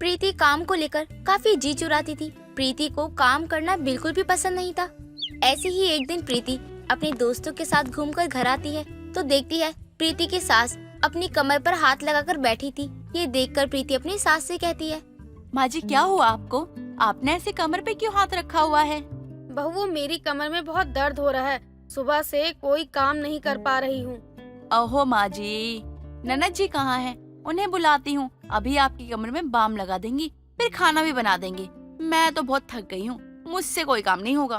प्रीति काम को लेकर काफी जी चुराती थी। प्रीति को काम करना बिल्कुल भी पसंद नहीं था। ऐसे ही एक दिन प्रीति अपने दोस्तों के साथ घूमकर घर आती है तो देखती है प्रीति की सास अपनी कमर पर हाथ लगाकर बैठी थी। ये देखकर प्रीति अपनी सास से कहती है, माँ जी क्या हुआ आपको? आपने ऐसे कमर पे क्यों हाथ रखा हुआ है? बहू, मेरी कमर में बहुत दर्द हो रहा है। सुबह से कोई काम नहीं कर पा रही हूँ। ओहो माँ जी, ननद जी कहाँ हैं? उन्हें बुलाती हूँ, अभी आपकी कमर में बाम लगा देंगी, फिर खाना भी बना देंगी। मैं तो बहुत थक गई हूँ, मुझसे कोई काम नहीं होगा।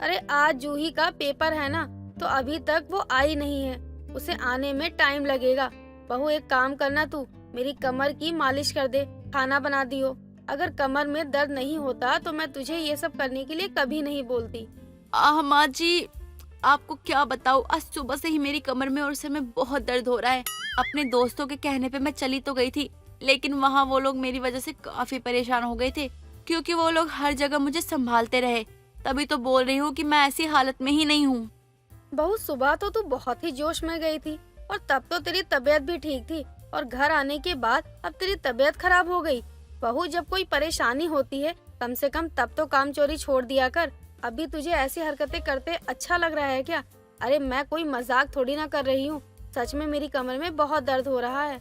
अरे आज जूही का पेपर है ना, तो अभी तक वो आई नहीं है, उसे आने में टाइम लगेगा। बहू एक काम करना, तू मेरी कमर की मालिश कर दे, खाना बना दियो। अगर कमर में दर्द नहीं होता तो मैं तुझे ये सब करने के लिए कभी नहीं बोलती। माँ जी, आपको क्या बताऊँ, आज सुबह से ही मेरी कमर में और सिर में बहुत दर्द हो रहा है। अपने दोस्तों के कहने पे मैं चली तो गई थी, लेकिन वहाँ वो लोग मेरी वजह से काफी परेशान हो गए थे, क्योंकि वो लोग हर जगह मुझे संभालते रहे। तभी तो बोल रही हूँ कि मैं ऐसी हालत में ही नहीं हूँ। बहू सुबह तो तू बहुत ही जोश में गई थी, और तब तो तेरी तबीयत भी ठीक थी, और घर आने के बाद अब तेरी तबीयत खराब हो गई। बहू जब कोई परेशानी होती है कम से कम तब तो काम चोरी छोड़ दिया कर। अभी तुझे ऐसी हरकतें करते अच्छा लग रहा है क्या? अरे मैं कोई मजाक थोड़ी ना कर रही हूँ, सच में मेरी कमर में बहुत दर्द हो रहा है।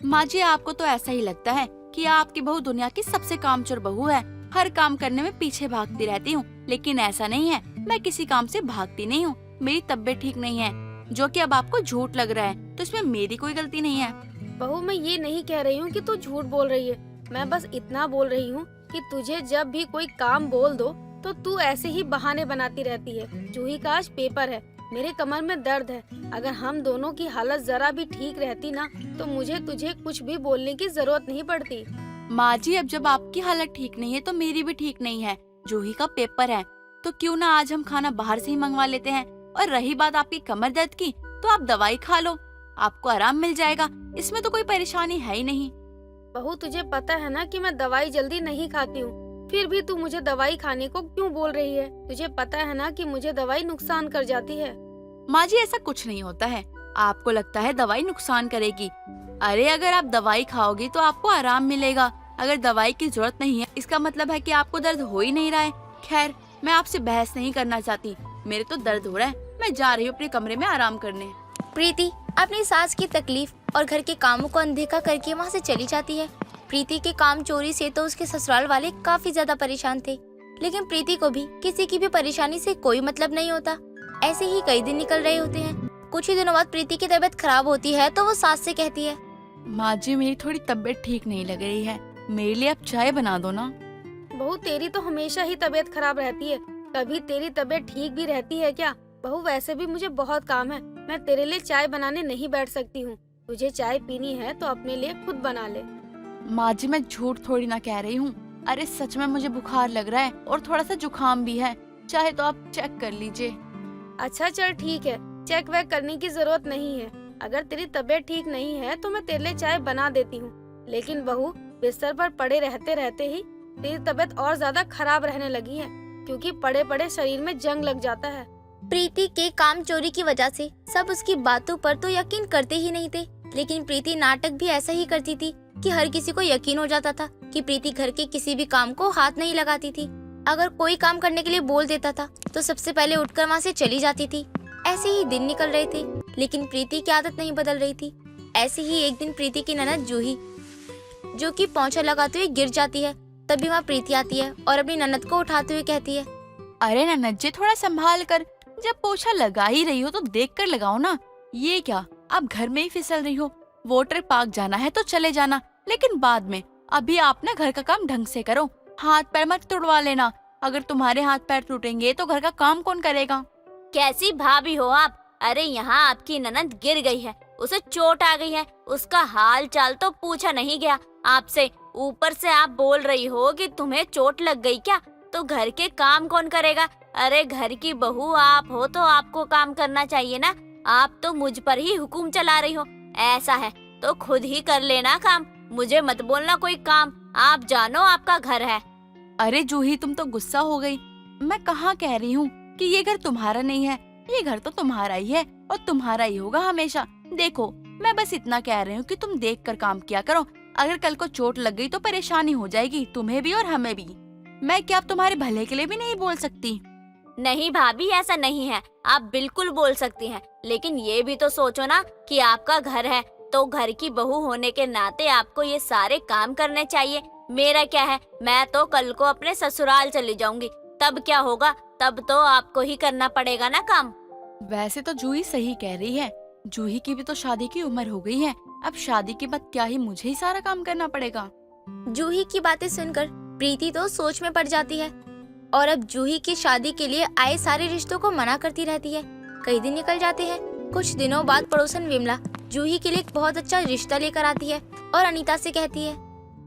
माँ जी आपको तो ऐसा ही लगता है कि आपकी बहू दुनिया की सबसे कामचोर बहू है, हर काम करने में पीछे भागती रहती हूँ। लेकिन ऐसा नहीं है, मैं किसी काम से भागती नहीं हूँ। मेरी तबीयत ठीक नहीं है, जो कि अब आपको झूठ लग रहा है, तो इसमें मेरी कोई गलती नहीं है। बहू मैं ये नहीं कह रही हूँ कि तू झूठ बोल रही है, मैं बस इतना बोल रही हूँ कि तुझे जब भी कोई काम बोल दो तो तू ऐसे ही बहाने बनाती रहती है। जूही का आज पेपर है, मेरे कमर में दर्द है। अगर हम दोनों की हालत जरा भी ठीक रहती ना तो मुझे तुझे कुछ भी बोलने की जरूरत नहीं पड़ती। माँ जी अब जब आपकी हालत ठीक नहीं है तो मेरी भी ठीक नहीं है। जूही का पेपर है तो क्यों ना आज हम खाना बाहर से ही मंगवा लेते हैं। और रही बात आपकी कमर दर्द की, तो आप दवाई खा लो, आपको आराम मिल जाएगा, इसमें तो कोई परेशानी है ही नहीं। बहू तुझे पता है ना कि मैं दवाई जल्दी नहीं खाती हूँ, फिर भी तू मुझे दवाई खाने को क्यों बोल रही है? तुझे पता है ना कि मुझे दवाई नुकसान कर जाती है। माँ जी ऐसा कुछ नहीं होता है, आपको लगता है दवाई नुकसान करेगी। अरे अगर आप दवाई खाओगी तो आपको आराम मिलेगा। अगर दवाई की जरूरत नहीं है इसका मतलब है कि आपको दर्द हो ही नहीं रहा है। खैर मैं आपसे बहस नहीं करना चाहती, मेरे तो दर्द हो रहा है, मैं जा रही हूँ अपने कमरे में आराम करने। प्रीति अपनी सास की तकलीफ और घर के कामों को अनदेखा करके वहाँ से चली जाती है। प्रीति के काम चोरी से तो उसके ससुराल वाले काफी ज्यादा परेशान थे, लेकिन प्रीति को भी किसी की भी परेशानी से कोई मतलब नहीं होता। ऐसे ही कई दिन निकल रहे होते हैं। कुछ ही दिनों बाद प्रीति की तबीयत खराब होती है तो वो सास से कहती है, माँ जी मेरी थोड़ी तबीयत ठीक नहीं लग रही है, मेरे लिए आप चाय बना दो ना। बहू तेरी तो हमेशा ही तबीयत खराब रहती है, कभी तेरी तबीयत ठीक भी रहती है क्या? बहू वैसे भी मुझे बहुत काम है, मैं तेरे लिए चाय बनाने नहीं बैठ सकती हूँ। तुझे चाय पीनी है तो अपने लिए खुद बना ले। माँ जी मैं झूठ थोड़ी ना कह रही हूँ, अरे सच में मुझे बुखार लग रहा है और थोड़ा सा जुकाम भी है, चाहे तो आप चेक कर लीजिए। अच्छा चल ठीक है, चेक वेक करने की जरूरत नहीं है। अगर तेरी तबीयत ठीक नहीं है तो मैं तेरे लिए चाय बना देती हूँ, लेकिन बहू बिस्तर पर पड़े रहते रहते ही तेरी तबीयत और ज्यादा खराब रहने लगी है, क्योंकि पड़े पड़े शरीर में जंग लग जाता है। प्रीति के काम चोरी की वजह से सब उसकी बातों पर तो यकीन करते ही नहीं थे, लेकिन प्रीति नाटक भी ऐसा ही करती थी कि हर किसी को यकीन हो जाता था कि प्रीति घर के किसी भी काम को हाथ नहीं लगाती थी। अगर कोई काम करने के लिए बोल देता था तो सबसे पहले उठकर वहाँ से चली जाती थी। ऐसे ही दिन निकल रहे थे, लेकिन प्रीति की आदत नहीं बदल रही थी। ऐसे ही एक दिन प्रीति की ननद जूही, जो कि पोंछा लगाते हुए गिर जाती है, तभी वहाँ प्रीति आती है और अपनी ननद को उठाते हुए कहती है, अरे ननद जी थोड़ा संभाल कर, जब पोछा लगा ही रही हो तो देख कर लगाओ ना। ये क्या आप घर में ही फिसल रही हो? वाटर पार्क जाना है तो चले जाना, लेकिन बाद में। अभी आप ना घर का काम ढंग से करो, हाथ पैर मत तुड़वा लेना। अगर तुम्हारे हाथ पैर टूटेंगे तो घर का काम कौन करेगा? कैसी भाभी हो आप? अरे यहाँ आपकी ननद गिर गई है, उसे चोट आ गई है, उसका हाल चाल तो पूछा नहीं गया आपसे। ऊपर से आप बोल रही हो कि तुम्हें चोट लग गई क्या? तो घर के काम कौन करेगा? अरे घर की बहू आप हो तो आपको काम करना चाहिए ना। आप तो मुझ पर ही हुक्म चला रही हो। ऐसा है तो खुद ही कर लेना काम, मुझे मत बोलना कोई काम। आप जानो आपका घर है। अरे जूही तुम तो गुस्सा हो गई। मैं कहाँ कह रही हूँ कि ये घर तुम्हारा नहीं है, ये घर तो तुम्हारा ही है और तुम्हारा ही होगा हमेशा। देखो मैं बस इतना कह रही हूँ कि तुम देख कर काम किया करो। अगर कल को चोट लग गई तो परेशानी हो जाएगी, तुम्हें भी और हमें भी। मैं क्या अब तुम्हारे भले के लिए भी नहीं बोल सकती? नहीं भाभी, ऐसा नहीं है, आप बिल्कुल बोल सकती हैं, लेकिन ये भी तो सोचो ना कि आपका घर है, तो घर की बहू होने के नाते आपको ये सारे काम करने चाहिए। मेरा क्या है, मैं तो कल को अपने ससुराल चली जाऊंगी, तब क्या होगा, तब तो आपको ही करना पड़ेगा ना काम। वैसे तो जूही सही कह रही है, जूही की भी तो शादी की उम्र हो गई है, अब शादी के बाद क्या ही मुझे ही सारा काम करना पड़ेगा। जूही की बातें सुनकर प्रीति तो सोच में पड़ जाती है और अब जूही की शादी के लिए आए सारे रिश्तों को मना करती रहती है। कई दिन निकल जाते हैं। कुछ दिनों बाद पड़ोसन विमला जूही के लिए एक बहुत अच्छा रिश्ता लेकर आती है और अनीता से कहती है,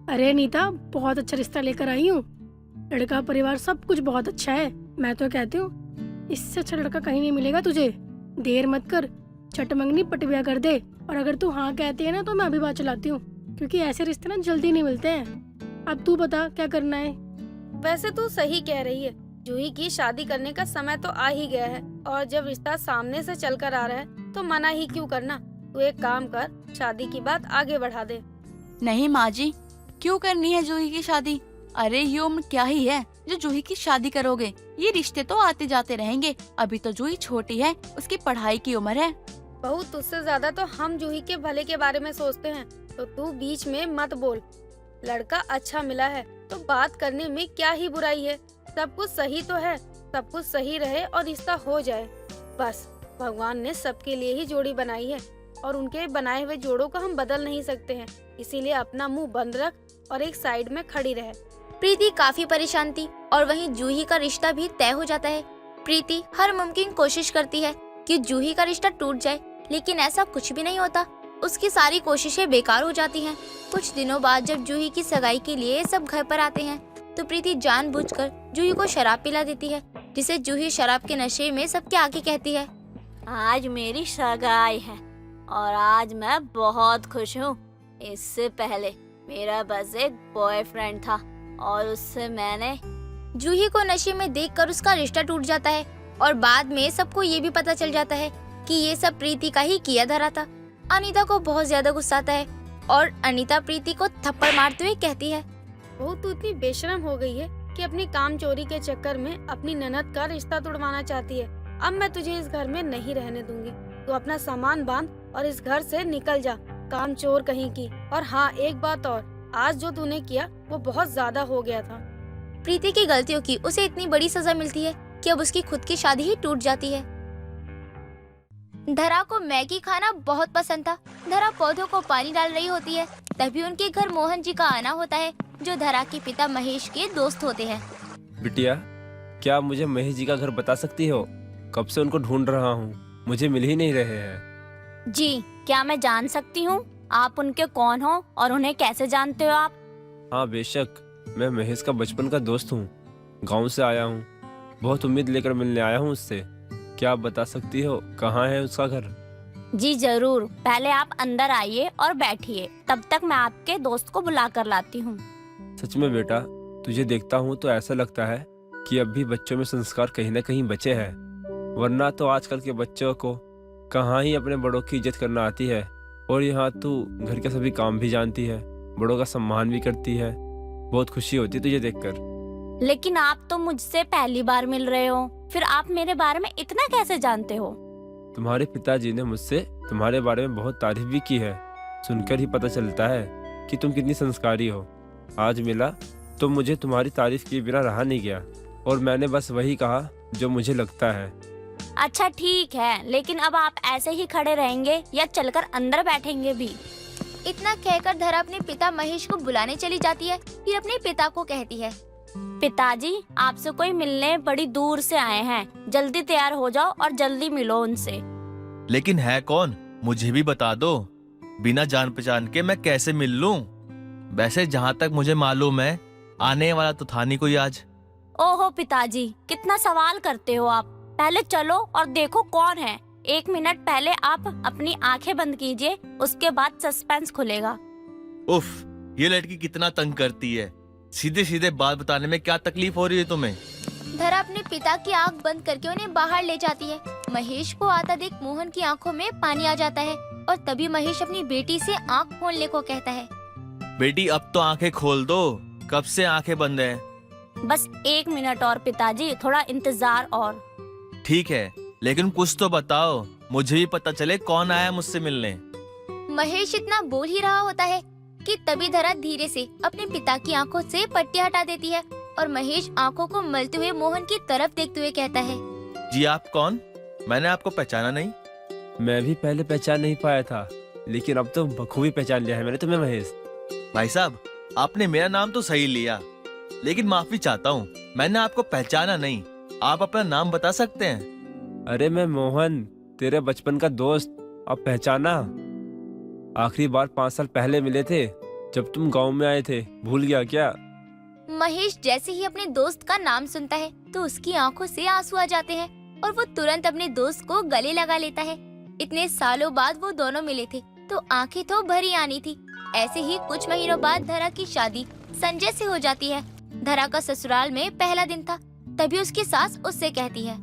अरे अनीता, बहुत अच्छा रिश्ता लेकर आई हूँ। लड़का परिवार सब कुछ बहुत अच्छा है। मैं तो कहती हूँ इससे अच्छा लड़का कहीं नहीं मिलेगा तुझे। देर मत कर, छठ मंगनी पट ब्याह कर दे। और अगर तू हाँ कहती है ना तो मैं अभी बात चलाती हूँ, क्योंकि ऐसे रिश्ते ना जल्दी नहीं मिलते हैं। अब तू बता क्या करना है। वैसे तू सही कह रही है, जूही की शादी करने का समय तो आ ही गया है, और जब रिश्ता सामने से चल कर आ रहा है तो मना ही क्यों करना। तू एक काम कर, शादी की बात आगे बढ़ा दे। नहीं माँ जी, क्यों करनी है जूही की शादी? अरे ये उम्र क्या ही है जो जूही की शादी करोगे? ये रिश्ते तो आते जाते रहेंगे। अभी तो जूही छोटी है, उसकी पढ़ाई की उम्र है। बहू, तुझसे ज्यादा तो हम जूही के भले के बारे में सोचते हैं, तो तू बीच में मत बोल। लड़का अच्छा मिला है तो बात करने में क्या ही बुराई है। सब कुछ सही तो है, सब कुछ सही रहे और रिश्ता हो जाए बस। भगवान ने सबके लिए ही जोड़ी बनाई है और उनके बनाए हुए जोड़ों को हम बदल नहीं सकते हैं, इसीलिए अपना मुंह बंद रख और एक साइड में खड़ी रहे। प्रीति काफी परेशान थी और वहीं जूही का रिश्ता भी तय हो जाता है। प्रीति हर मुमकिन कोशिश करती है कि जूही का रिश्ता टूट जाए, लेकिन ऐसा कुछ भी नहीं होता। उसकी सारी कोशिशें बेकार हो जाती हैं। कुछ दिनों बाद जब जूही की सगाई के लिए सब घर पर आते हैं तो प्रीति जानबूझकर जूही को शराब पिला देती है, जिसे जूही शराब के नशे में सबके आगे कहती है, आज मेरी सगाई है और आज मैं बहुत खुश हूँ। इससे पहले मेरा बस एक बॉयफ्रेंड था और उससे मैंने। जूही को नशे में देखकर उसका रिश्ता टूट जाता है और बाद में सबको ये भी पता चल जाता है कि ये सब प्रीति का ही किया धरा था। अनीता को बहुत ज्यादा गुस्सा आता है और अनीता प्रीति को थप्पड़ मारते हुए कहती है, बहू, तू इतनी बेशरम हो गई है कि अपनी काम चोरी के चक्कर में अपनी ननद का रिश्ता तोड़वाना चाहती है। अब मैं तुझे इस घर में नहीं रहने दूंगी। तू अपना सामान बांध और इस घर से निकल जा, काम चोर कहीं की। और हाँ, एक बात और, आज जो तूने किया वो बहुत ज्यादा हो गया था। प्रीति की गलतियों की उसे इतनी बड़ी सजा मिलती है कि अब उसकी खुद की शादी ही टूट जाती है। धरा को मैगी खाना बहुत पसंद था। धरा पौधों को पानी डाल रही होती है, तभी उनके घर मोहन जी का आना होता है, जो धरा के पिता महेश के दोस्त होते हैं। बिटिया, क्या आप मुझे महेश जी का घर बता सकती हो? कब से उनको ढूंढ रहा हूँ, मुझे मिल ही नहीं रहे हैं। जी, क्या मैं जान सकती हूँ आप उनके कौन हो और उन्हें कैसे जानते हो आप? हाँ बेशक, मैं महेश का बचपन का दोस्त हूँ। गांव से आया हूँ, बहुत उम्मीद लेकर मिलने आया हूँ उससे। क्या आप बता सकती हो कहाँ है उसका घर? जी जरूर, पहले आप अंदर आइए और बैठिए, तब तक मैं आपके दोस्त को बुला कर लाती हूँ। सच में बेटा, तुझे देखता हूँ तो ऐसा लगता है कि अब भी बच्चों में संस्कार कहीं न कहीं बचे हैं, वरना तो आजकल के बच्चों को कहाँ ही अपने बड़ों की इज्जत करना आती है। और यहाँ तू घर के सभी काम भी जानती है, बड़ों का सम्मान भी करती है। बहुत खुशी होती तुझे देखकर। लेकिन आप तो मुझसे पहली बार मिल रहे हो, फिर आप मेरे बारे में इतना कैसे जानते हो? तुम्हारे पिताजी ने मुझसे तुम्हारे बारे में बहुत तारीफ भी की है। सुनकर ही पता चलता है कि तुम कितनी संस्कारी हो। आज मिला तो मुझे तुम्हारी तारीफ किए बिना रहा नहीं गया, और मैंने बस वही कहा जो मुझे लगता है। अच्छा ठीक है, लेकिन अब आप ऐसे ही खड़े रहेंगे या चलकर अंदर बैठेंगे भी? इतना कहकर धरा अपने पिता महेश को बुलाने चली जाती है। फिर अपने पिता को कहती है, पिताजी, आपसे कोई मिलने बड़ी दूर से आए हैं, जल्दी तैयार हो जाओ और जल्दी मिलो उनसे। लेकिन है कौन, मुझे भी बता दो। बिना जान पहचान के मैं कैसे मिल लूं? वैसे जहाँ तक मुझे मालूम है, आने वाला तो था नहीं कोई आज। ओहो पिताजी, कितना सवाल करते हो आप। पहले चलो और देखो कौन है। 1 मिनट पहले आप अपनी आंखें बंद कीजिए, उसके बाद सस्पेंस खुलेगा। उफ, ये लड़की कितना तंग करती है। सीधे सीधे बात बताने में क्या तकलीफ हो रही है तुम्हें? धरा अपने पिता की आंख बंद करके उन्हें बाहर ले जाती है। महेश को आता देख मोहन की आंखों में पानी आ जाता है और तभी महेश अपनी बेटी से आंख खोलने को कहता है। बेटी अब तो आंखें खोल दो, कब से आंखें बंद हैं। बस 1 मिनट और पिताजी, थोड़ा इंतजार और। ठीक है, लेकिन कुछ तो बताओ, मुझे भी पता चले कौन आया मुझसे मिलने। महेश इतना बोल ही रहा होता है कि तभी धरा धीरे से अपने पिता की आंखों से पट्टी हटा देती है और महेश आंखों को मलते हुए मोहन की तरफ देखते हुए कहता है, जी आप कौन? मैंने आपको पहचाना नहीं। मैं भी पहले पहचान नहीं पाया था, लेकिन अब तो बखूबी पहचान लिया है मैंने तुम्हें महेश। भाई साहब, आपने मेरा नाम तो सही लिया, लेकिन माफी चाहता हूँ, मैंने आपको पहचाना नहीं। आप अपना नाम बता सकते हैं? अरे मैं मोहन, तेरे बचपन का दोस्त। अब पहचाना? आखिरी बार 5 साल पहले मिले थे जब तुम गांव में आए थे, भूल गया क्या? महेश जैसे ही अपने दोस्त का नाम सुनता है तो उसकी आंखों से आंसू आ जाते हैं और वो तुरंत अपने दोस्त को गले लगा लेता है। इतने सालों बाद वो दोनों मिले थे तो आंखें तो भरी आनी थी। ऐसे ही कुछ महीनों बाद धरा की शादी संजय से हो जाती है। धरा का ससुराल में पहला दिन था, तभी उसकी सास उससे कहती है,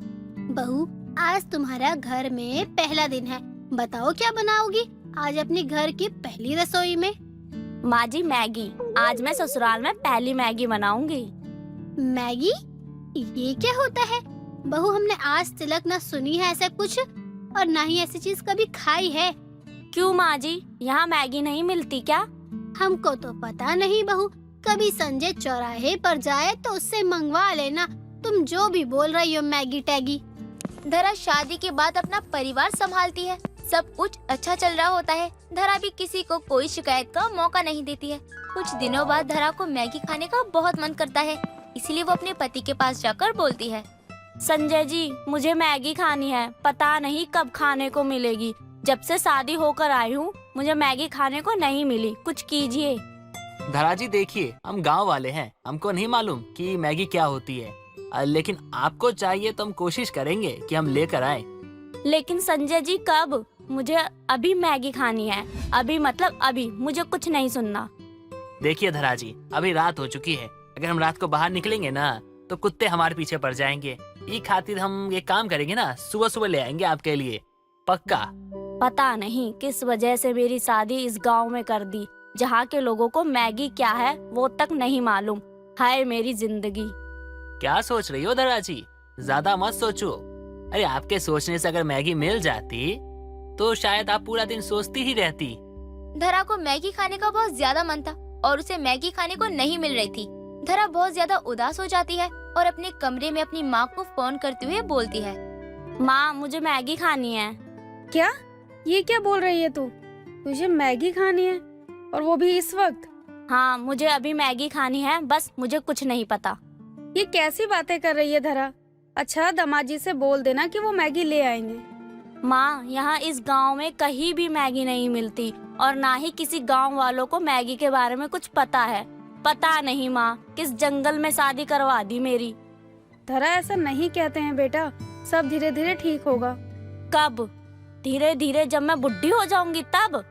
बहू, आज तुम्हारा घर में पहला दिन है, बताओ क्या बनाओगी आज अपने घर की पहली रसोई में? माँ जी मैगी, आज मैं ससुराल में पहली मैगी बनाऊंगी। मैगी? ये क्या होता है बहू? हमने आज तक ना सुनी है ऐसा कुछ, और ना ही ऐसी चीज कभी खाई है। क्यों माँ जी, यहाँ मैगी नहीं मिलती क्या? हमको तो पता नहीं बहू, कभी संजय चौराहे पर जाए तो उससे मंगवा लेना। तुम जो भी बोल रही हो मैगी टैगी। धरा शादी के बाद अपना परिवार संभालती है, सब कुछ अच्छा चल रहा होता है। धरा भी किसी को कोई शिकायत का मौका नहीं देती है। कुछ दिनों बाद धरा को मैगी खाने का बहुत मन करता है, इसलिए वो अपने पति के पास जाकर बोलती है, संजय जी, मुझे मैगी खानी है, पता नहीं कब खाने को मिलेगी। जब से शादी होकर आई हूँ मुझे मैगी खाने को नहीं मिली, कुछ कीजिए। धरा जी देखिए, हम गांव वाले हैं, हमको नहीं मालूम कि मैगी क्या होती है, लेकिन आपको चाहिए तो हम कोशिश करेंगे कि हम लेकर आए। लेकिन संजय जी कब? मुझे अभी मैगी खानी है, अभी मतलब अभी, मुझे कुछ नहीं सुनना। देखिए धरा जी, अभी रात हो चुकी है, अगर हम रात को बाहर निकलेंगे ना तो कुत्ते हमारे पीछे पड़ जाएंगे। ये खातिर हम ये काम करेंगे ना, सुबह सुबह ले आएंगे आपके लिए, पक्का। पता नहीं किस वजह से मेरी शादी इस गांव में कर दी, जहाँ के लोगों को मैगी क्या है वो तक नहीं मालूम। हाय मेरी जिंदगी। क्या सोच रही हो धरा जी? ज्यादा मत सोचो। अरे आपके सोचने से अगर मैगी मिल जाती तो शायद आप पूरा दिन सोचती ही रहती। धरा को मैगी खाने का बहुत ज्यादा मन था और उसे मैगी खाने को नहीं मिल रही थी। धरा बहुत ज्यादा उदास हो जाती है और अपने कमरे में अपनी माँ को फोन करते हुए बोलती है, माँ मुझे मैगी खानी है। क्या? ये क्या बोल रही है तू? तुझे मैगी खानी है और वो भी इस वक्त? हाँ मुझे अभी मैगी खानी है, बस मुझे कुछ नहीं पता। ये कैसी बातें कर रही है धरा? अच्छा दामाद जी से बोल देना कि वो मैगी ले आएंगे। माँ यहाँ इस गांव में कहीं भी मैगी नहीं मिलती और ना ही किसी गांव वालों को मैगी के बारे में कुछ पता है। पता नहीं माँ किस जंगल में शादी करवा दी मेरी। धरा ऐसा नहीं कहते हैं बेटा, सब धीरे धीरे ठीक होगा। कब? धीरे धीरे जब मैं बुढ़ी हो जाऊंगी तब?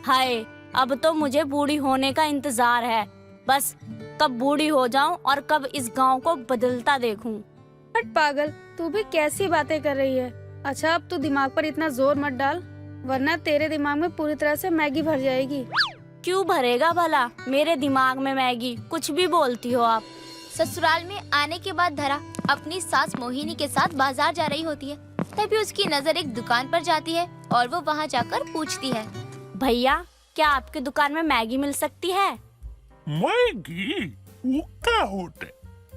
हाय अब तो मुझे बूढ़ी होने का इंतजार है, बस कब बूढ़ी हो जाऊं और कब इस गांव को बदलता देखूं। हट पागल, तू भी कैसी बातें कर रही है। अच्छा अब तू दिमाग पर इतना जोर मत डाल, वरना तेरे दिमाग में पूरी तरह से मैगी भर जाएगी। क्यों भरेगा भला मेरे दिमाग में मैगी? कुछ भी बोलती हो आप। ससुराल में आने के बाद धरा अपनी सास मोहिनी के साथ बाजार जा रही होती है। तभी उसकी नजर एक दुकान पर जाती है और वो वहाँ जाकर पूछती है, भैया क्या आपकी दुकान में मैगी मिल सकती है? मैगी? वो क्या होता है?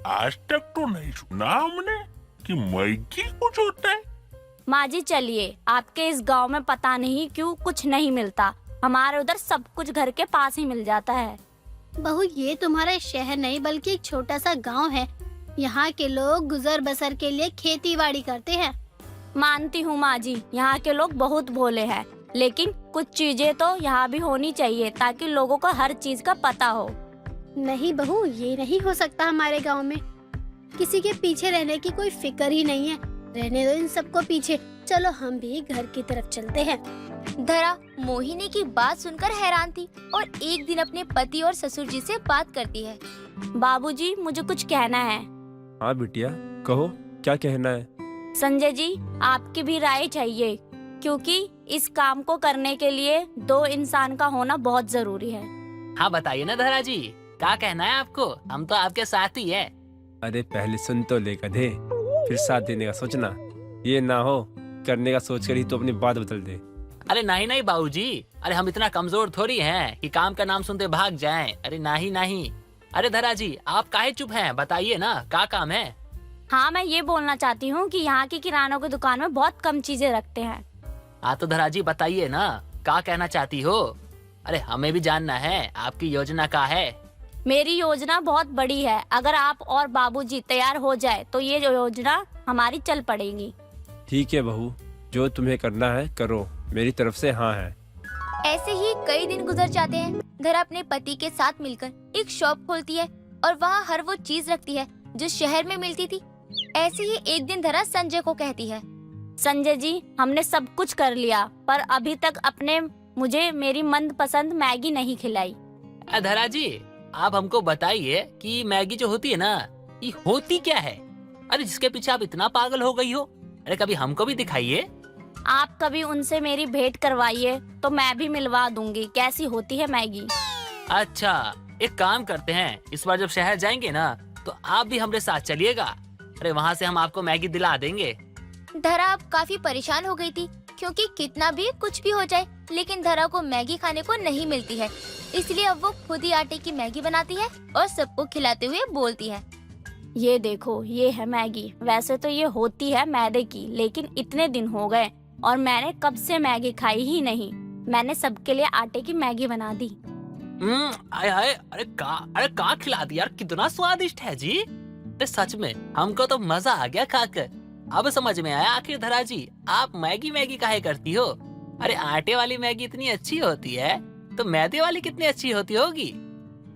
आज तक तो नहीं सुना हमने कि मैगी कुछ होता है। माँ जी चलिए, आपके इस गांव में पता नहीं क्यों कुछ नहीं मिलता, हमारे उधर सब कुछ घर के पास ही मिल जाता है। बहू ये तुम्हारा शहर नहीं बल्कि एक छोटा सा गांव है। यहाँ के लोग गुजर बसर के लिए खेती बाड़ी करते हैं। मानती हूँ माँ जी, यहाँ के लोग बहुत भोले हैं, लेकिन कुछ चीजें तो यहाँ भी होनी चाहिए ताकि लोगों को हर चीज का पता हो। नहीं बहू, ये नहीं हो सकता। हमारे गांव में किसी के पीछे रहने की कोई फिक्र ही नहीं है। रहने दो इन सबको पीछे, चलो हम भी घर की तरफ चलते हैं। धरा मोहिनी की बात सुनकर हैरान थी और एक दिन अपने पति और ससुर जी से बात करती है। बाबूजी मुझे कुछ कहना है। हाँ बिटिया, कहो क्या कहना है। संजय जी आपकी भी राय चाहिए, क्योंकि इस काम को करने के लिए 2 इंसान का होना बहुत जरूरी है। हाँ बताइए ना धरा जी, क्या कहना है आपको? हम तो आपके साथ ही है। अरे पहले सुन तो ले गधे, फिर साथ देने का सोचना। ये ना हो करने का सोच कर ही तो अपनी बात बदल दे। अरे नहीं नहीं बाबूजी, अरे हम इतना कमजोर थोड़ी हैं कि काम का नाम सुनते भाग जाएं। अरे नहीं नहीं। अरे धरा जी, आप काहे चुप हैं? बताइए ना, क्या काम है? हाँ, मैं ये बोलना चाहती हूँ कि यहाँ की किरानों की दुकान में बहुत कम चीजें रखते हैं। हाँ तो धरा जी बताइए ना, क्या कहना चाहती हो? अरे हमें भी जानना है, आपकी योजना क्या है? मेरी योजना बहुत बड़ी है। अगर आप और बाबूजी तैयार हो जाए तो ये योजना हमारी चल पड़ेगी। ठीक है बहू, जो तुम्हें करना है करो, मेरी तरफ से हाँ है। ऐसे ही कई दिन गुजर जाते हैं। धरा अपने पति के साथ मिलकर एक शॉप खोलती है और वहाँ हर वो चीज रखती है जो शहर में मिलती थी। ऐसे ही एक दिन धरा संजय को कहती है, संजय जी, हमने सब कुछ कर लिया पर अभी तक आपने मुझे मेरी मनपसंद मैगी नहीं खिलाई। धरा जी, आप हमको बताइए कि मैगी जो होती है ना, ये होती क्या है? अरे जिसके पीछे आप इतना पागल हो गई हो, अरे कभी हमको भी दिखाइए। आप कभी उनसे मेरी भेंट करवाइए तो मैं भी मिलवा दूंगी कैसी होती है मैगी। अच्छा, एक काम करते हैं, इस बार जब शहर जाएंगे ना तो आप भी हमारे साथ चलिएगा। अरे वहाँ से हम आपको मैगी दिला देंगे। धरा अब काफी परेशान हो गई थी क्योंकि कितना भी कुछ भी हो जाए लेकिन धरा को मैगी खाने को नहीं मिलती है। इसलिए अब वो खुद ही आटे की मैगी बनाती है और सबको खिलाते हुए बोलती है, ये देखो, ये है मैगी। वैसे तो ये होती है मैदे की, लेकिन इतने दिन हो गए और मैंने कब से मैगी खाई ही नहीं। मैंने सबके लिए आटे की मैगी बना दी। आय हाय, अरे का खिला दिया यार, कितना स्वादिष्ट है जी। अरे सच में हमको तो मजा आ गया खाकर। अब समझ में आया आखिर धरा जी, आप मैगी काहे करती हो। अरे आटे वाली मैगी इतनी अच्छी होती है तो मैदे वाली कितनी अच्छी होती होगी।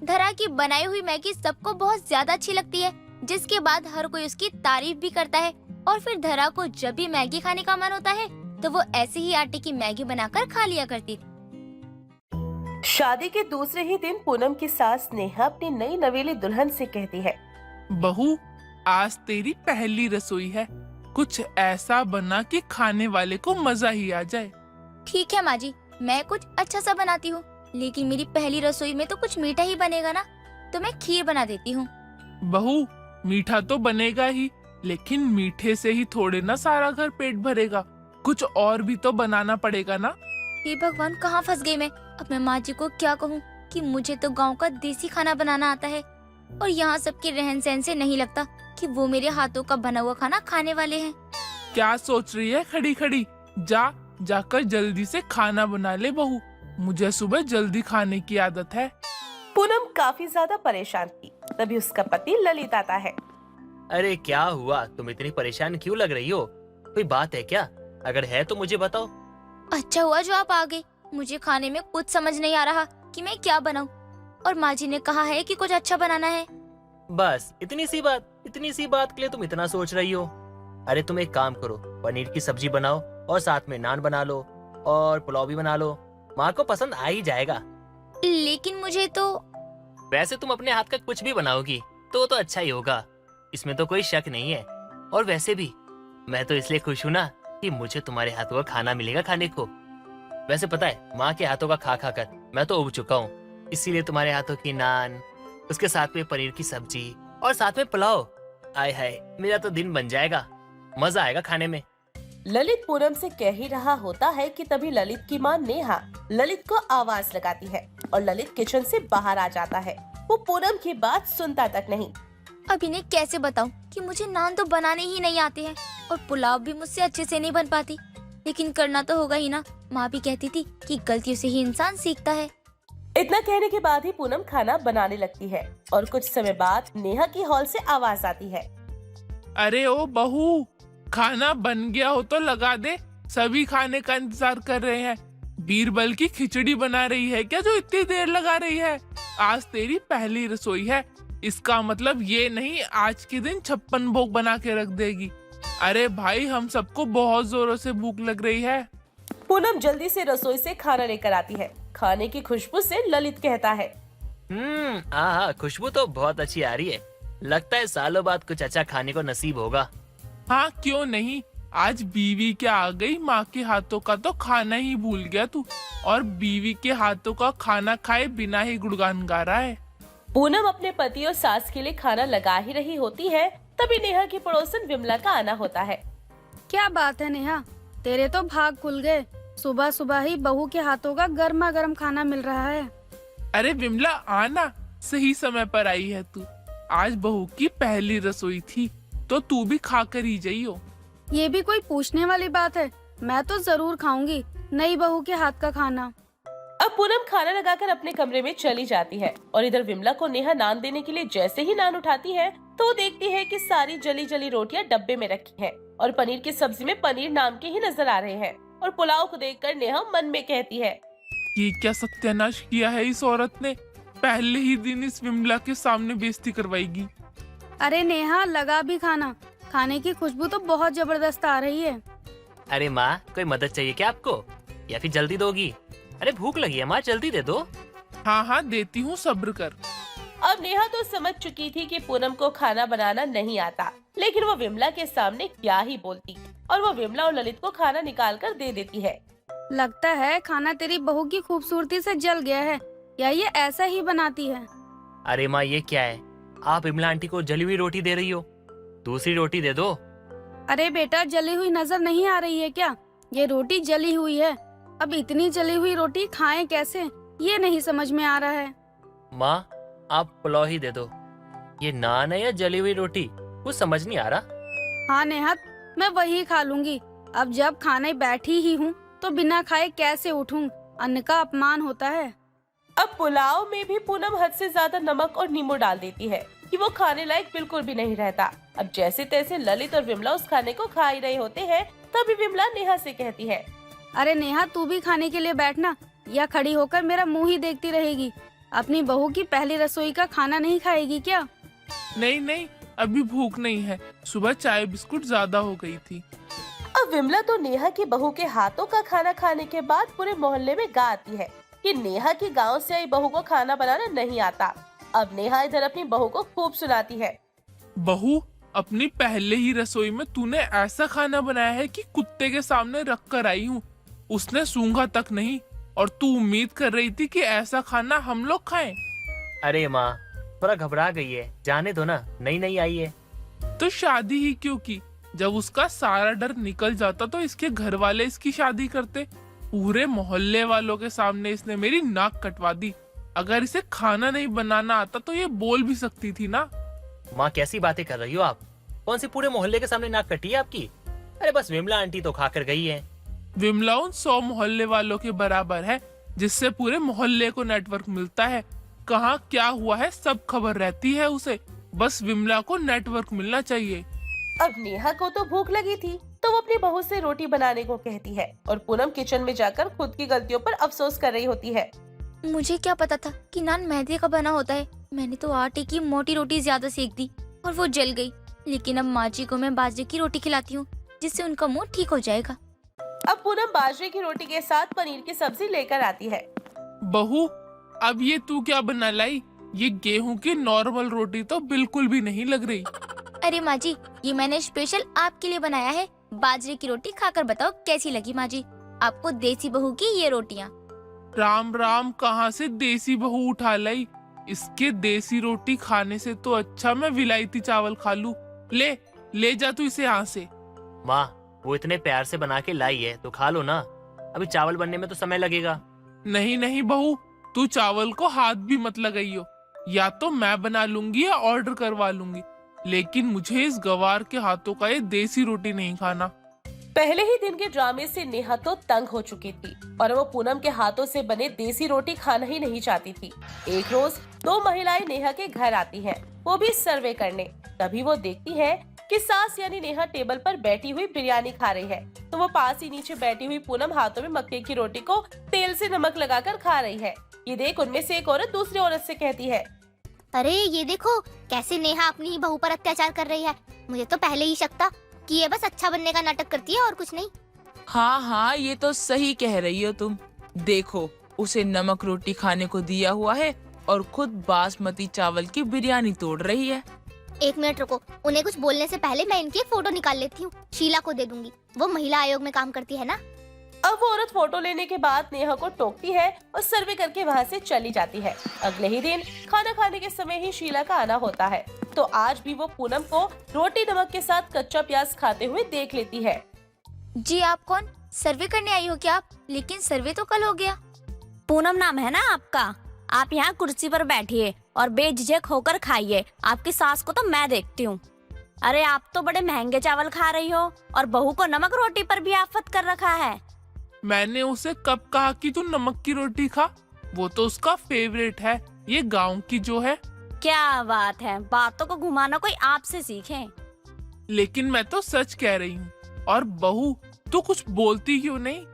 धरा की बनाई हुई मैगी सबको बहुत ज्यादा अच्छी लगती है, जिसके बाद हर कोई उसकी तारीफ भी करता है। और फिर धरा को जब भी मैगी खाने का मन होता है तो वो ऐसे ही आटे की मैगी बनाकर खा लिया करती थी। शादी के दूसरे ही दिन पूनम की सास नेहा अपनी नई नवेली दुल्हन से कहती है, बहू, आज तेरी पहली रसोई है, कुछ ऐसा बना कि खाने वाले को मजा ही आ जाए। ठीक है माँ जी, मैं कुछ अच्छा सा बनाती हूँ, लेकिन मेरी पहली रसोई में तो कुछ मीठा ही बनेगा ना, तो मैं खीर बना देती हूँ। बहू, मीठा तो बनेगा ही, लेकिन मीठे से ही थोड़े ना सारा घर पेट भरेगा, कुछ और भी तो बनाना पड़ेगा ना। हे भगवान, कहाँ फंस गई मैं। अब मैं माँ जी को क्या कहूँ कि मुझे तो गांव का देसी खाना बनाना आता है और यहाँ सबके रहन सहन से नहीं लगता कि वो मेरे हाथों का बना हुआ खाना खाने वाले हैं। क्या सोच रही है खड़ी खड़ी? जाकर जल्दी से खाना बना ले बहू, मुझे सुबह जल्दी खाने की आदत है। पूनम काफी ज्यादा परेशान थी। तभी उसका पति ललित आता है। अरे क्या हुआ, तुम इतनी परेशान क्यों लग रही हो? कोई बात है क्या? अगर है तो मुझे बताओ। अच्छा हुआ जो आप आ गए, मुझे खाने में कुछ समझ नहीं आ रहा कि मैं क्या बनाऊं, और माँ जी ने कहा है कि कुछ अच्छा बनाना है। बस इतनी सी बात के लिए तुम इतना सोच रही हो? अरे तुम एक काम करो, पनीर की सब्जी बनाओ और साथ में नान बना लो और पुलाव भी बना लो, माँ को पसंद आ ही जाएगा। लेकिन मुझे तो वैसे तुम अपने हाथ का कुछ भी बनाओगी तो अच्छा ही होगा, इसमें तो कोई शक नहीं है। और वैसे भी मैं तो इसलिए खुश हूँ ना कि मुझे तुम्हारे हाथों का खाना मिलेगा खाने को। वैसे पता है, माँ के हाथों का खा कर मैं तो उब चुका हूँ, इसीलिए तुम्हारे हाथों की नान, उसके साथ में पनीर की सब्जी और साथ में पुलाव, आय हाय मेरा तो दिन बन जाएगा, मजा आएगा खाने में। ललित पूनम से कह ही रहा होता है कि तभी ललित की माँ नेहा ललित को आवाज लगाती है और ललित किचन से बाहर आ जाता है। वो पूनम की बात सुनता तक नहीं। अब इन्हें कैसे बताऊं कि मुझे नान तो बनाने ही नहीं आते हैं और पुलाव भी मुझसे अच्छे से नहीं बन पाती, लेकिन करना तो होगा ही ना। माँ भी कहती थी कि गलतियों से ही इंसान सीखता है। इतना कहने के बाद ही पूनम खाना बनाने लगती है और कुछ समय बाद नेहा की हॉल से आवाज आती है, अरे ओ बहू, खाना बन गया हो तो लगा दे, सभी खाने का इंतजार कर रहे हैं। बीरबल की खिचड़ी बना रही है क्या जो इतनी देर लगा रही है? आज तेरी पहली रसोई है, इसका मतलब ये नहीं आज के दिन 56 भोग बना के रख देगी। अरे भाई, हम सबको बहुत जोरों से भूख लग रही है। पूनम जल्दी से रसोई से खाना लेकर आती है। खाने की खुशबू से ललित कहता है, हाँ, खुशबू तो बहुत अच्छी आ रही है, लगता है सालों बाद कुछ अच्छा खाने को नसीब होगा। हाँ क्यों नहीं, आज बीवी क्या आ गई, माँ के हाथों का तो खाना ही भूल गया तू, और बीवी के हाथों का खाना खाए बिना ही गुणगान गा रहा है। पूनम अपने पति और सास के लिए खाना लगा ही रही होती है, तभी नेहा की पड़ोसन विमला का आना होता है। क्या बात है नेहा, तेरे तो भाग खुल गए। सुबह सुबह ही बहू के हाथों का गर्मा गर्म खाना मिल रहा है। अरे विमला आना, सही समय पर आई है तू। आज बहू की पहली रसोई थी तो तू भी खा कर ही जाइयो। ये भी कोई पूछने वाली बात है, मैं तो जरूर खाऊंगी नई बहू के हाथ का खाना। अब पूनम खाना लगाकर अपने कमरे में चली जाती है और इधर विमला को नेहा नान देने के लिए जैसे ही नान उठाती है तो वो देखती है कि सारी जली जली रोटियां डब्बे में रखी हैं और पनीर की सब्जी में पनीर नाम के ही नजर आ रहे हैं। और पुलाव को देखकर नेहा मन में कहती है, ये क्या सत्यानाश किया है इस औरत ने, पहले ही दिन इस विमला के सामने बेइज्जती करवाएगी। अरे नेहा लगा भी खाना, खाने की खुशबू तो बहुत जबरदस्त आ रही है। अरे माँ, कोई मदद चाहिए क्या आपको, या फिर जल्दी दोगी? अरे भूख लगी है माँ, जल्दी दे दो। हाँ हाँ देती हूँ, सब्र कर। अब नेहा तो समझ चुकी थी कि पूनम को खाना बनाना नहीं आता, लेकिन वो विमला के सामने क्या ही बोलती, और वो विमला और ललित को खाना निकाल कर दे देती है। लगता है खाना तेरी बहू की खूबसूरती से जल गया है, या ये ऐसा ही बनाती है। अरे माँ, ये क्या है, आप विमला आंटी को जली हुई रोटी दे रही हो? दूसरी रोटी दे दो। अरे बेटा, जली हुई नजर नहीं आ रही है क्या? ये रोटी जली हुई है। अब इतनी जली हुई रोटी खाएं कैसे, ये नहीं समझ में आ रहा है। माँ, आप पुलाव ही दे दो। ये नान है या जली हुई रोटी, कुछ समझ नहीं आ रहा। हाँ नेहा, मैं वही खा लूंगी। अब जब खाने बैठी ही हूँ तो बिना खाए कैसे उठूं? अन्न का अपमान होता है। अब पुलाव में भी पूनम हद से ज्यादा नमक और नींबू डाल देती है कि वो खाने लायक बिल्कुल भी नहीं रहता। अब जैसे तैसे ललित और विमला उस खाने को खा ही रहे होते हैं, तभी विमला नेहा से कहती है, अरे नेहा, तू भी खाने के लिए बैठना, या खड़ी होकर मेरा मुंह ही देखती रहेगी? अपनी बहू की पहली रसोई का खाना नहीं खाएगी क्या? नहीं नहीं, अभी भूख नहीं है, सुबह चाय बिस्कुट ज्यादा हो गई थी। अब विमला तो नेहा की बहू के हाथों का खाना खाने के बाद पूरे मोहल्ले में गा आती है कि नेहा की गांव से आई बहू को खाना बनाना नहीं आता। अब नेहा इधर अपनी बहू को खूब सुनाती है, बहू, अपनी पहले ही रसोई में तूने ऐसा खाना बनाया है कि कुत्ते के सामने रख कर आई हूँ, उसने सूंघा तक नहीं, और तू उम्मीद कर रही थी कि ऐसा खाना हम लोग खाएं। अरे माँ, थोड़ा घबरा गई है, जाने दो ना, नई नई आई है। तो शादी ही क्यों की? जब उसका सारा डर निकल जाता तो इसके घर वाले इसकी शादी करते। पूरे मोहल्ले वालों के सामने इसने मेरी नाक कटवा दी। अगर इसे खाना नहीं बनाना आता तो ये बोल भी सकती थी ना। माँ, कैसी बातें कर रही हो आप? कौन सी पूरे मोहल्ले के सामने नाक कटी है आपकी? अरे बस विमला आंटी तो खा कर गई है। विमला उन 100 मोहल्ले वालों के बराबर है जिससे पूरे मोहल्ले को नेटवर्क मिलता है। कहाँ क्या हुआ है सब खबर रहती है उसे, बस विमला को नेटवर्क मिलना चाहिए। अब नेहा को तो भूख लगी थी तो वो अपनी बहू से रोटी बनाने को कहती है और पूनम किचन में जाकर खुद की गलतियों पर अफसोस कर रही होती है। मुझे क्या पता था कि नान मैदे का बना होता है। मैंने तो आटे की मोटी रोटी ज्यादा सेक दी और वो जल गई। लेकिन अब माँ जी को मैं बाजरे की रोटी खिलाती हूँ जिससे उनका मुंह ठीक हो जाएगा। अब पूनम बाजरे की रोटी के साथ पनीर की सब्जी लेकर आती है। बहू, अब ये तू क्या बना लाई? ये गेहूं की नॉर्मल रोटी तो बिल्कुल भी नहीं लग रही। अरे माँ जी, ये मैंने स्पेशल आपके लिए बनाया है। बाजरे की रोटी खाकर बताओ कैसी लगी माँ जी आपको देसी बहू की ये रोटियाँ। राम राम, कहाँ से देसी बहू उठा लाई? इसके देसी रोटी खाने से तो अच्छा मैं विलायती चावल खा लूं। ले जा तू इसे यहाँ से। माँ, वो इतने प्यार से बना के लाई है तो खा लो ना, अभी चावल बनने में तो समय लगेगा। नहीं नहीं बहू, तू चावल को हाथ भी मत लगाइयो। या तो मैं बना लूंगी या ऑर्डर करवा लूंगी, लेकिन मुझे इस गवार के हाथों का ये देसी रोटी नहीं खाना। पहले ही दिन के ड्रामे से नेहा तो तंग हो चुकी थी और वो पूनम के हाथों से बने देसी रोटी खाना ही नहीं चाहती थी। एक रोज 2 महिलाएं नेहा के घर आती हैं, वो भी सर्वे करने। तभी वो देखती है कि सास यानी नेहा टेबल पर बैठी हुई बिरयानी खा रही है, तो वो पास ही नीचे बैठी हुई पूनम हाथों में मक्के की रोटी को तेल से नमक लगाकर खा रही है। ये देख उनमें से एक औरत दूसरी औरत से कहती है, अरे ये देखो कैसे नेहा अपनी ही बहू पर अत्याचार कर रही है। मुझे तो पहले ही शक था कि ये बस अच्छा बनने का नाटक करती है और कुछ नहीं। हाँ हाँ, ये तो सही कह रही हो तुम। देखो, उसे नमक रोटी खाने को दिया हुआ है और खुद बासमती चावल की बिरयानी तोड़ रही है। एक मिनट रुको, उन्हें कुछ बोलने से पहले मैं इनकी एक फोटो निकाल लेती हूँ, शीला को दे दूंगी, वो महिला आयोग में काम करती है ना। अब वो औरत फोटो लेने के बाद नेहा को टोकती है और सर्वे करके वहाँ से चली जाती है। अगले ही दिन खाना खाने के समय ही शीला का आना होता है, तो आज भी वो पूनम को रोटी नमक के साथ कच्चा प्याज खाते हुए देख लेती है। जी आप कौन? सर्वे करने आई हो क्या आप? लेकिन सर्वे तो कल हो गया। पूनम नाम है ना आपका? आप यहाँ कुर्सी पर बैठिए और बेझिझक होकर खाइए। आपकी सास को तो मैं देखती हूँ। अरे आप तो बड़े महंगे चावल खा रही हो और बहू को नमक रोटी पर भी आफत कर रखा है। मैंने उसे कब कहा कि तू नमक की रोटी खा? वो तो उसका फेवरेट है, ये गांव की जो है। क्या बात है, बातों को घुमाना कोई आपसे सीखे। लेकिन मैं तो सच कह रही हूँ। और बहू, तू कुछ बोलती क्यों नहीं?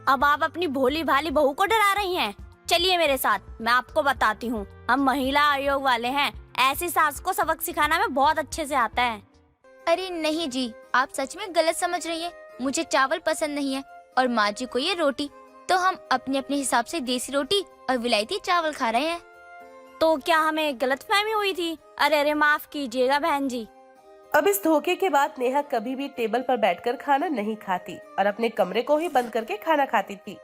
अब आप अपनी भोली भाली बहू को डरा रही हैं। चलिए मेरे साथ, मैं आपको बताती हूँ। हम महिला आयोग वाले हैं, ऐसी सास को सबक सिखाना हमें बहुत अच्छे से आता है। अरे नहीं जी, आप सच में गलत समझ रही हैं। मुझे चावल पसंद नहीं है और माँ जी को ये रोटी, तो हम अपने अपने हिसाब से देसी रोटी और विलायती चावल खा रहे हैं। तो क्या हमें गलतफहमी हुई थी? अरे अरे माफ कीजिएगा बहन जी। अब इस धोखे के बाद नेहा कभी भी टेबल पर बैठकर खाना नहीं खाती और अपने कमरे को ही बंद करके खाना खाती थी।